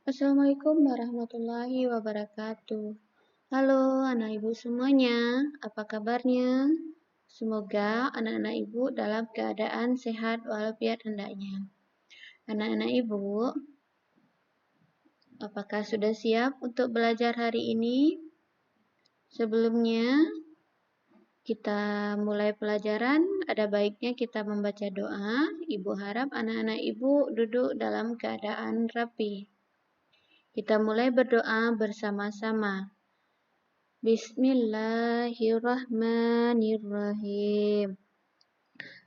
Assalamualaikum warahmatullahi wabarakatuh. Halo anak ibu semuanya, apa kabarnya? Semoga anak-anak ibu dalam keadaan sehat walafiat hendaknya. Anak-anak ibu, apakah sudah siap untuk belajar hari ini? Sebelumnya kita mulai pelajaran, ada baiknya kita membaca doa. Ibu harap anak-anak ibu duduk dalam keadaan rapi. Kita mulai berdoa bersama-sama. Bismillahirrahmanirrahim.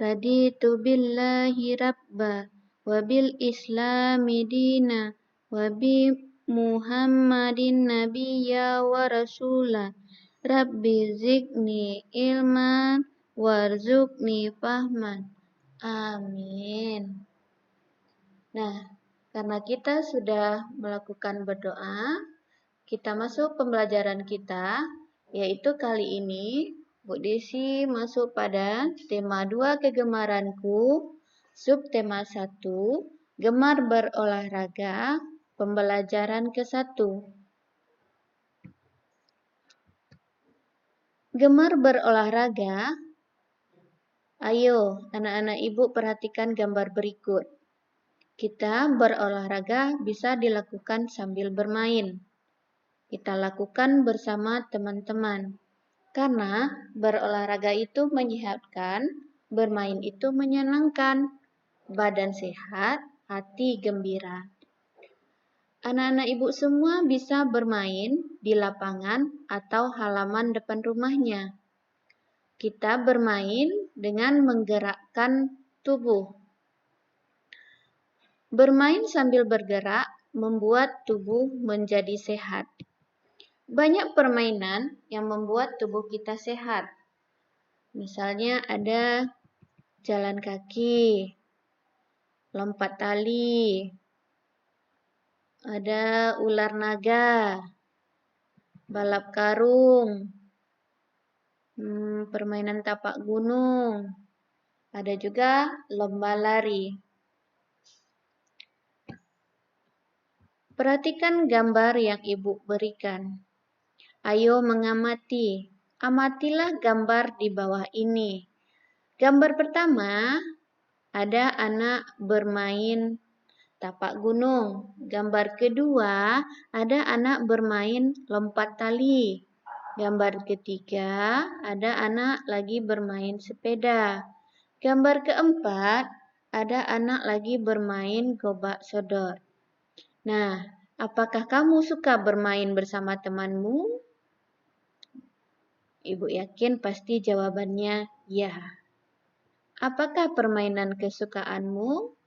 Raditu billahi rabba wa bil islami dina wa bi Muhammadin nabiyya wa rasula. Rabbi zidni ilman warzuqni fahman. Amin. Nah, karena kita sudah melakukan berdoa, kita masuk pembelajaran kita, yaitu kali ini Bu Desi masuk pada tema 2 kegemaranku, subtema 1, gemar berolahraga, pembelajaran ke-1. Gemar berolahraga, ayo anak-anak ibu perhatikan gambar berikut. Kita berolahraga bisa dilakukan sambil bermain. Kita lakukan bersama teman-teman. Karena berolahraga itu menyehatkan, bermain itu menyenangkan. Badan sehat, hati gembira. Anak-anak ibu semua bisa bermain di lapangan atau halaman depan rumahnya. Kita bermain dengan menggerakkan tubuh. Bermain sambil bergerak membuat tubuh menjadi sehat. Banyak permainan yang membuat tubuh kita sehat. Misalnya ada jalan kaki, lompat tali, ada ular naga, balap karung, permainan tapak gunung, ada juga lomba lari. Perhatikan gambar yang ibu berikan. Ayo mengamati. Amatilah gambar di bawah ini. Gambar pertama, ada anak bermain tapak gunung. Gambar kedua, ada anak bermain lompat tali. Gambar ketiga, ada anak lagi bermain sepeda. Gambar keempat, ada anak lagi bermain gobak sodor. Nah, apakah kamu suka bermain bersama temanmu? Ibu yakin pasti jawabannya ya. Apakah permainan kesukaanmu?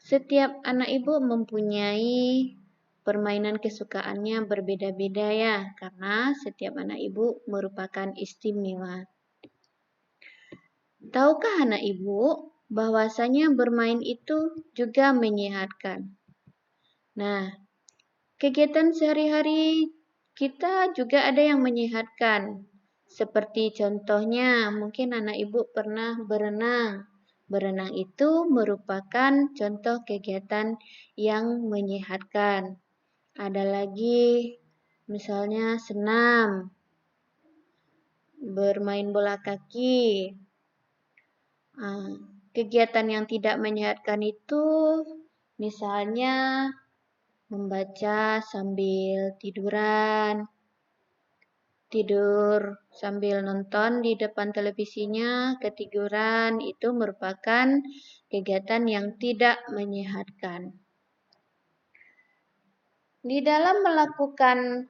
Setiap anak ibu mempunyai permainan kesukaannya berbeda-beda ya, karena setiap anak ibu merupakan istimewa. Tahukah anak ibu bahwasanya bermain itu juga menyehatkan? Nah, kegiatan sehari-hari kita juga ada yang menyehatkan. Seperti contohnya, mungkin anak ibu pernah berenang. Berenang itu merupakan contoh kegiatan yang menyehatkan. Ada lagi, misalnya senam, bermain bola kaki. Kegiatan yang tidak menyehatkan itu, misalnya membaca sambil tiduran, tidur sambil nonton di depan televisinya, ketiduran, itu merupakan kegiatan yang tidak menyehatkan. Di dalam melakukan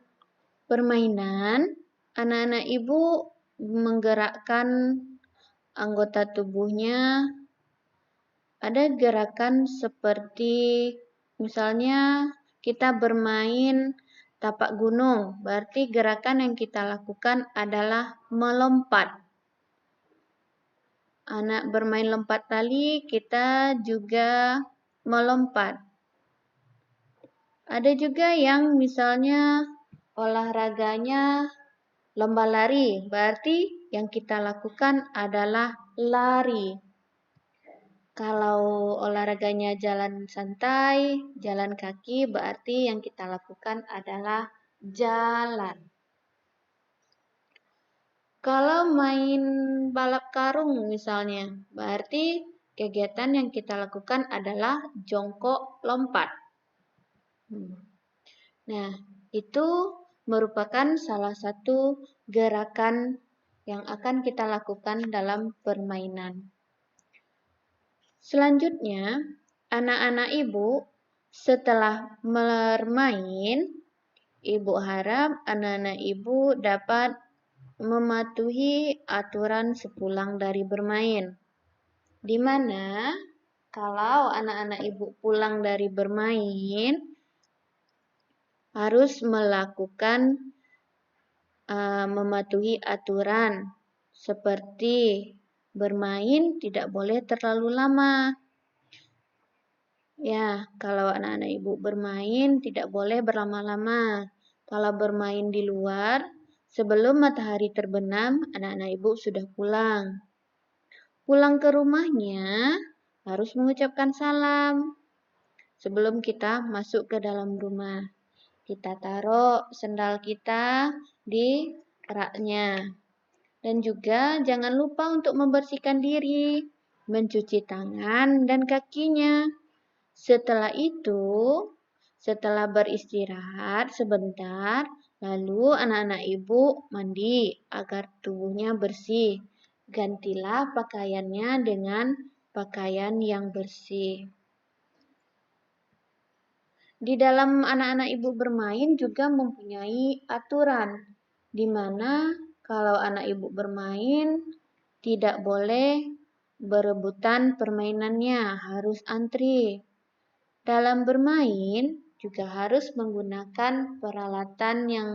permainan, anak-anak ibu menggerakkan anggota tubuhnya. Ada gerakan seperti misalnya kita bermain tapak gunung, berarti gerakan yang kita lakukan adalah melompat. Anak bermain lompat tali, kita juga melompat. Ada juga yang misalnya olahraganya lomba lari, berarti yang kita lakukan adalah lari. Kalau olahraganya jalan santai, jalan kaki, berarti yang kita lakukan adalah jalan. Kalau main balap karung misalnya, berarti kegiatan yang kita lakukan adalah jongkok lompat. Nah, itu merupakan salah satu gerakan yang akan kita lakukan dalam permainan. Selanjutnya, anak-anak ibu setelah bermain, ibu harap anak-anak ibu dapat mematuhi aturan sepulang dari bermain. Di mana kalau anak-anak ibu pulang dari bermain harus melakukan mematuhi aturan seperti bermain tidak boleh terlalu lama. Ya, kalau anak-anak ibu bermain tidak boleh berlama-lama. Kalau bermain di luar, sebelum matahari terbenam, anak-anak ibu sudah pulang. Pulang ke rumahnya harus mengucapkan salam sebelum kita masuk ke dalam rumah. Kita taruh sendal kita di raknya. Dan juga jangan lupa untuk membersihkan diri, mencuci tangan dan kakinya. Setelah itu, setelah beristirahat sebentar, lalu anak-anak ibu mandi agar tubuhnya bersih. Gantilah pakaiannya dengan pakaian yang bersih. Di dalam anak-anak ibu bermain juga mempunyai aturan, di mana kalau anak ibu bermain tidak boleh berebutan permainannya, harus antri. Dalam bermain juga harus menggunakan peralatan yang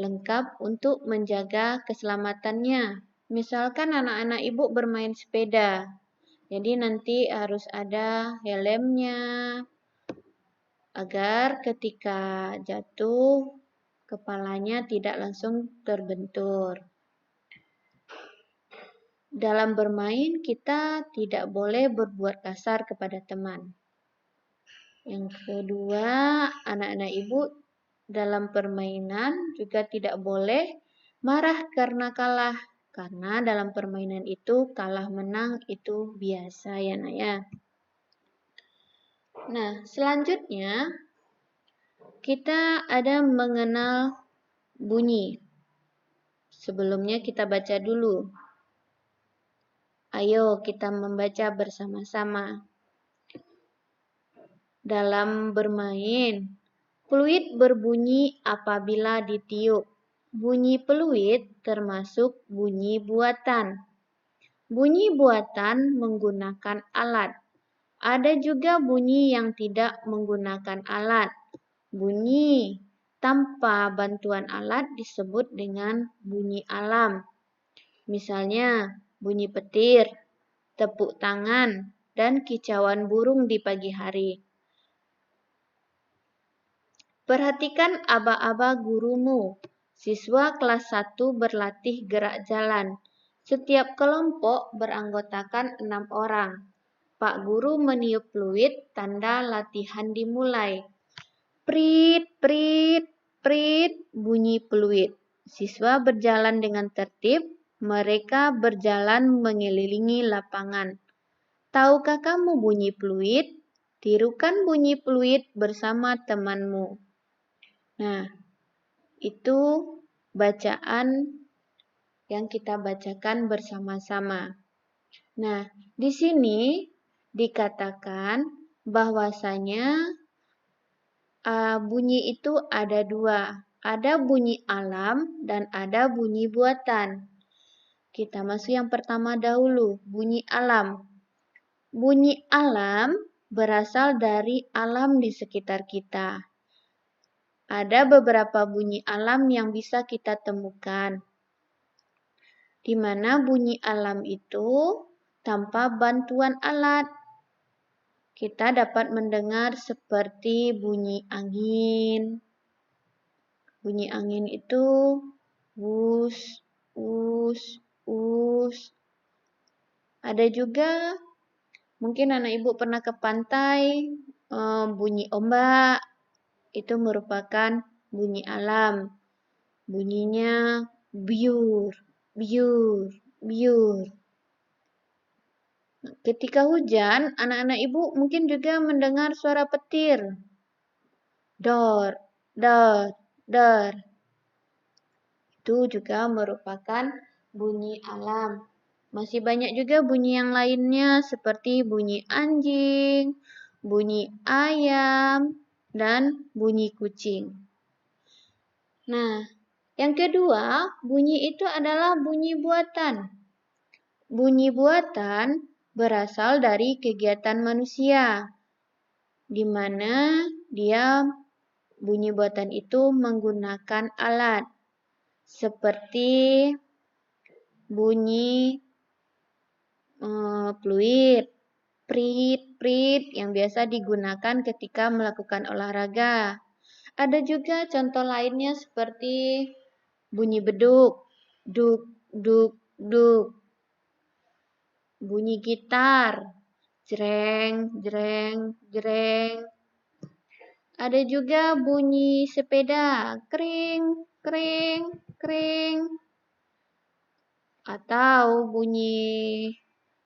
lengkap untuk menjaga keselamatannya. Misalkan anak-anak ibu bermain sepeda, jadi nanti harus ada helmnya agar ketika jatuh kepalanya tidak langsung terbentur. Dalam bermain kita tidak boleh berbuat kasar kepada teman. Yang kedua, anak-anak ibu dalam permainan juga tidak boleh marah karena kalah. Karena dalam permainan itu kalah menang itu biasa ya nak ya. Nah, selanjutnya kita ada mengenal bunyi. Sebelumnya kita baca dulu. Ayo kita membaca bersama-sama. Dalam bermain, peluit berbunyi apabila ditiup. Bunyi peluit termasuk bunyi buatan. Bunyi buatan menggunakan alat. Ada juga bunyi yang tidak menggunakan alat. Bunyi tanpa bantuan alat disebut dengan bunyi alam. Misalnya, bunyi petir, tepuk tangan, dan kicauan burung di pagi hari. Perhatikan aba-aba gurumu. Siswa kelas 1 berlatih gerak jalan. Setiap kelompok beranggotakan 6 orang. Pak guru meniup peluit, tanda latihan dimulai. Prit, prit, prit, bunyi peluit. Siswa berjalan dengan tertib, mereka berjalan mengelilingi lapangan. Tahukah kamu bunyi peluit? Tirukan bunyi peluit bersama temanmu. Nah, itu bacaan yang kita bacakan bersama-sama. Nah, di sini dikatakan bahwasanya bunyi itu ada dua. Ada bunyi alam dan ada bunyi buatan. Kita masuk yang pertama dahulu, bunyi alam. Bunyi alam berasal dari alam di sekitar kita. Ada beberapa bunyi alam yang bisa kita temukan, di mana bunyi alam itu tanpa bantuan alat. Kita dapat mendengar seperti bunyi angin. Bunyi angin itu wus, wus, wus. Ada juga Mungkin anak ibu pernah ke pantai, bunyi ombak, itu merupakan bunyi alam. Bunyinya biur, biur, biur. Ketika hujan, anak-anak ibu mungkin juga mendengar suara petir. Dor, dor, dor. Itu juga merupakan bunyi alam. Masih banyak juga bunyi yang lainnya seperti bunyi anjing, bunyi ayam, dan bunyi kucing. Nah, yang kedua, bunyi itu adalah bunyi buatan. Bunyi buatan berasal dari kegiatan manusia, di mana bunyi buatan itu menggunakan alat seperti bunyi fluid, prit yang biasa digunakan ketika melakukan olahraga. Ada juga contoh lainnya seperti bunyi beduk, duk, duk, duk. Bunyi gitar, jreng, jreng, jreng. Ada juga bunyi sepeda, kring, kring, kring. Atau bunyi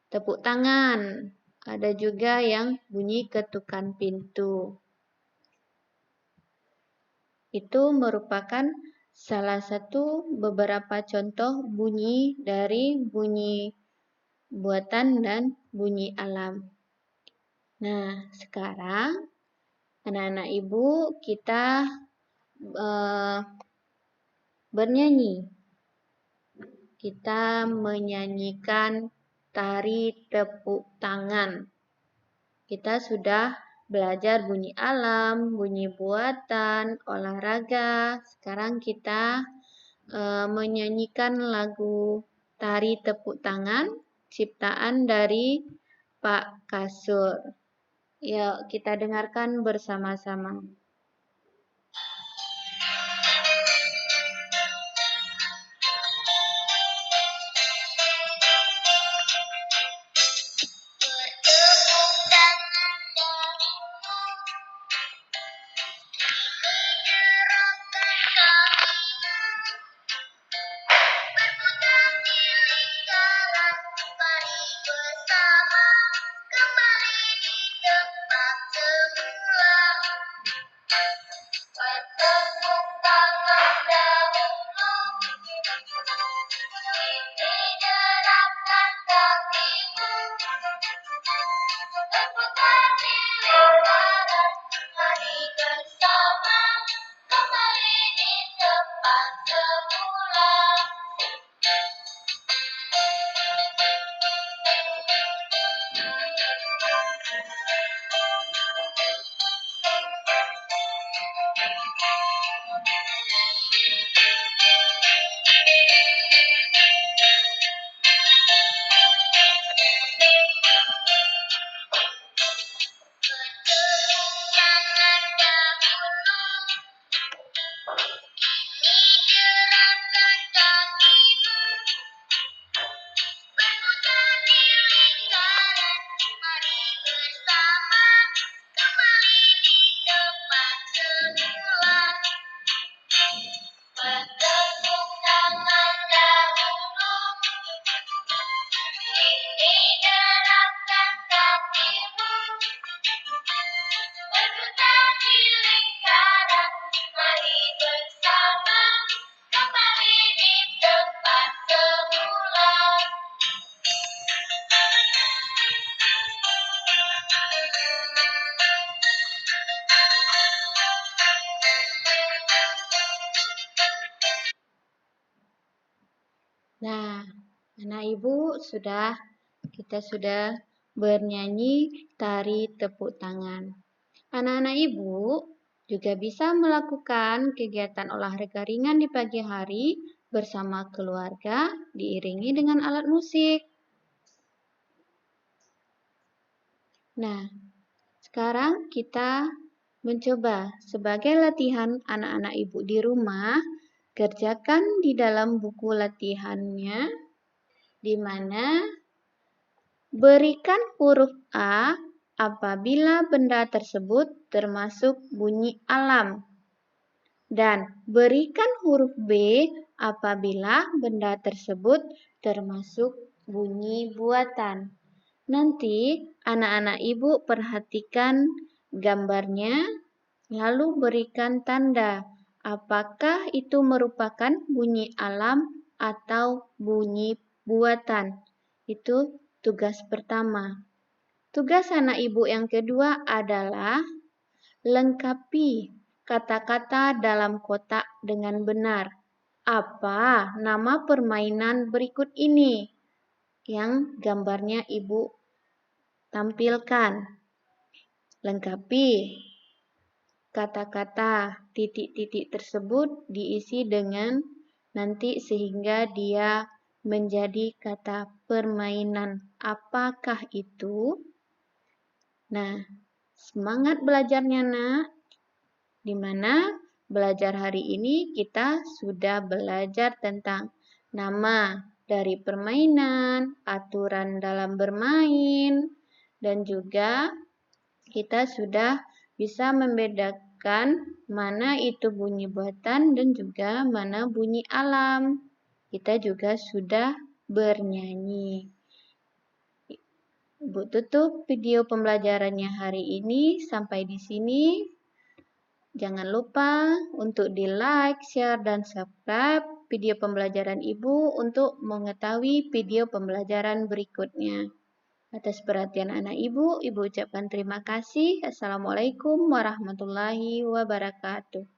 tepuk tangan. Ada juga yang bunyi ketukan pintu. Itu merupakan salah satu beberapa contoh bunyi dari bunyi buatan dan bunyi alam. Nah, sekarang anak-anak ibu kita bernyanyi. Kita menyanyikan tari tepuk tangan. Kita sudah belajar bunyi alam, bunyi buatan, olahraga. Sekarang kita menyanyikan lagu tari tepuk tangan ciptaan dari Pak Kasur. Yuk kita dengarkan bersama-sama. Nah, anak ibu kita sudah bernyanyi tari tepuk tangan. Anak-anak ibu juga bisa melakukan kegiatan olahraga ringan di pagi hari bersama keluarga diiringi dengan alat musik. Nah, sekarang kita mencoba sebagai latihan anak-anak ibu di rumah. Kerjakan di dalam buku latihannya, di mana Berikan huruf A apabila benda tersebut termasuk bunyi alam. Dan berikan huruf B apabila benda tersebut termasuk bunyi buatan. Nanti anak-anak ibu perhatikan gambarnya, lalu berikan tanda apakah itu merupakan bunyi alam atau bunyi buatan. Itu tugas pertama. Tugas anak ibu yang kedua adalah lengkapi kata-kata dalam kotak dengan benar. Apa nama permainan berikut ini yang gambarnya ibu tampilkan? Lengkapi kata-kata titik-titik tersebut diisi dengan nanti sehingga dia menjadi kata permainan. Apakah itu? Nah, semangat belajarnya, Nak. Di mana belajar hari ini kita sudah belajar tentang nama dari permainan, aturan dalam bermain, dan juga kita sudah bisa membedakan mana itu bunyi buatan dan juga mana bunyi alam. Kita juga sudah bernyanyi. Ibu tutup video pembelajarannya hari ini sampai di sini. Jangan lupa untuk di-like, share, dan subscribe video pembelajaran Ibu untuk mengetahui video pembelajaran berikutnya. Atas perhatian anak Ibu, Ibu ucapkan terima kasih. Assalamualaikum warahmatullahi wabarakatuh.